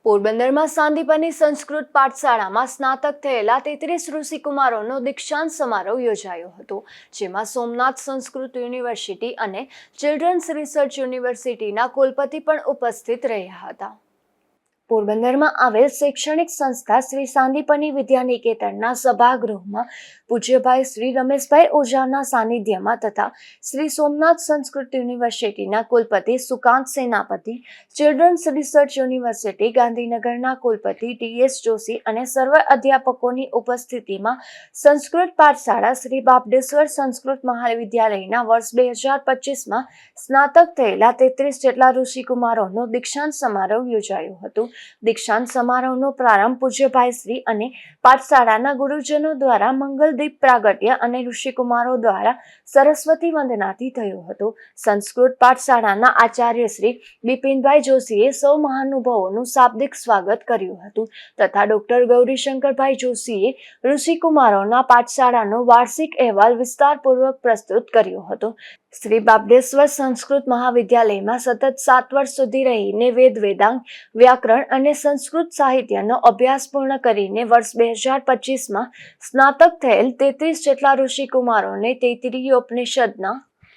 પોરબંદરમાં સાંદીપની સંસ્કૃત પાઠશાળામાં સ્નાતક થયેલા 33 ઋષિકુમારોનો દીક્ષાંત સમારોહ યોજાયો હતો, જેમાં સોમનાથ સંસ્કૃત યુનિવર્સિટી અને ચિલ્ડ્રન્સ રિસર્ચ યુનિવર્સિટીના કુલપતિ પણ ઉપસ્થિત રહ્યા હતા. પોરબંદરમાં આવેલ શૈક્ષણિક સંસ્થા શ્રી સાંદીપની વિદ્યાનિકેતનના સભાગૃહમાં પૂજ્યભાઈ શ્રી રમેશભાઈ ઓઝાના સાનિધ્યમાં તથા શ્રી સોમનાથ સંસ્કૃત યુનિવર્સિટીના કુલપતિ સુકાંત સેનાપતિ, ચિલ્ડ્રન્સ રિસર્ચ યુનિવર્સિટી ગાંધીનગરના કુલપતિ ટી.એસ. જોશી અને સર્વ અધ્યાપકોની ઉપસ્થિતિમાં સંસ્કૃત પાઠશાળા શ્રી બાબડેશ્વર સંસ્કૃત મહાવિદ્યાલયના વર્ષ 2025માં સ્નાતક થયેલા 33 જેટલા ઋષિકુમારોનો દીક્ષાંત સમારોહ યોજાયો હતો. દીક્ષાંત સમારોહનો પ્રારંભ પૂજ્યભાઈ શ્રી અને પાઠશાળાના ગુરુજનો દ્વારા મંગલદીપ પ્રાગટ્ય અને ઋષિકુમારો દ્વારા સરસ્વતી વંદનાથી થયો હતો. સંસ્કૃત પાઠશાળાના આચાર્ય શ્રી બિપિનભાઈ જોશીએ સૌ મહાનુભાવોનું શાબ્દિક સ્વાગત કર્યું હતું તથા ડોક્ટર ગૌરીશંકરભાઈ જોશીએ ઋષિકુમારોના પાઠશાળાનો વાર્ષિક અહેવાલ વિસ્તારપૂર્વક પ્રસ્તુત કર્યો હતો. શ્રી બાબડેશ્વર સંસ્કૃત મહાવિદ્યાલયમાં સતત 7 વર્ષ સુધી રહીને વેદાંગ, વ્યાકરણ અને સંસ્કૃત સાહિત્યનો અભ્યાસ પૂર્ણ કરીને વર્ષ 2025માં સ્નાતક થયેલ 33 જેટલા ઋષિકુમારોને તૈત્તિરીયોપનિષદના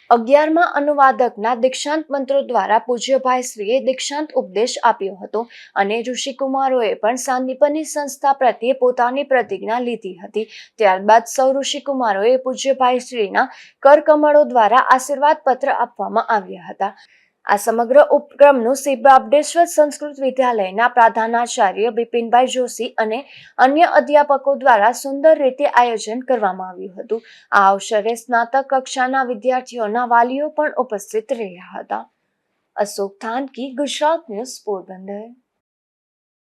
11મા અનુવાદકના દીક્ષાંત મંત્રો દ્વારા પૂજ્યભાઈ શ્રીએ દીક્ષાંત ઉપદેશ આપ્યો હતો અને ઋષિકુમારોએ પણ સાંદીપની સંસ્થા પ્રત્યે પોતાની પ્રતિજ્ઞા લીધી હતી. ત્યારબાદ સૌ ઋષિકુમારોએ પૂજ્યભાઈ શ્રીના કરકમળો દ્વારા આશીર્વાદ પત્ર આપવામાં આવ્યા હતા. આ સમગ્ર ઉપક્રમનું શ્રી બાબડેશ્વર સંસ્કૃત વિદ્યાલયના પ્રધાનાચાર્ય બિપિનભાઈ જોશી અને અન્ય અધ્યાપકો દ્વારા સુંદર રીતે આયોજન કરવામાં આવ્યું હતું. આ અવસરે સ્નાતક કક્ષાના વિદ્યાર્થીઓના વાલીઓ પણ ઉપસ્થિત રહ્યા હતા. અશોક થાનકી, ગુજરાત ન્યૂઝ, પોરબંદર.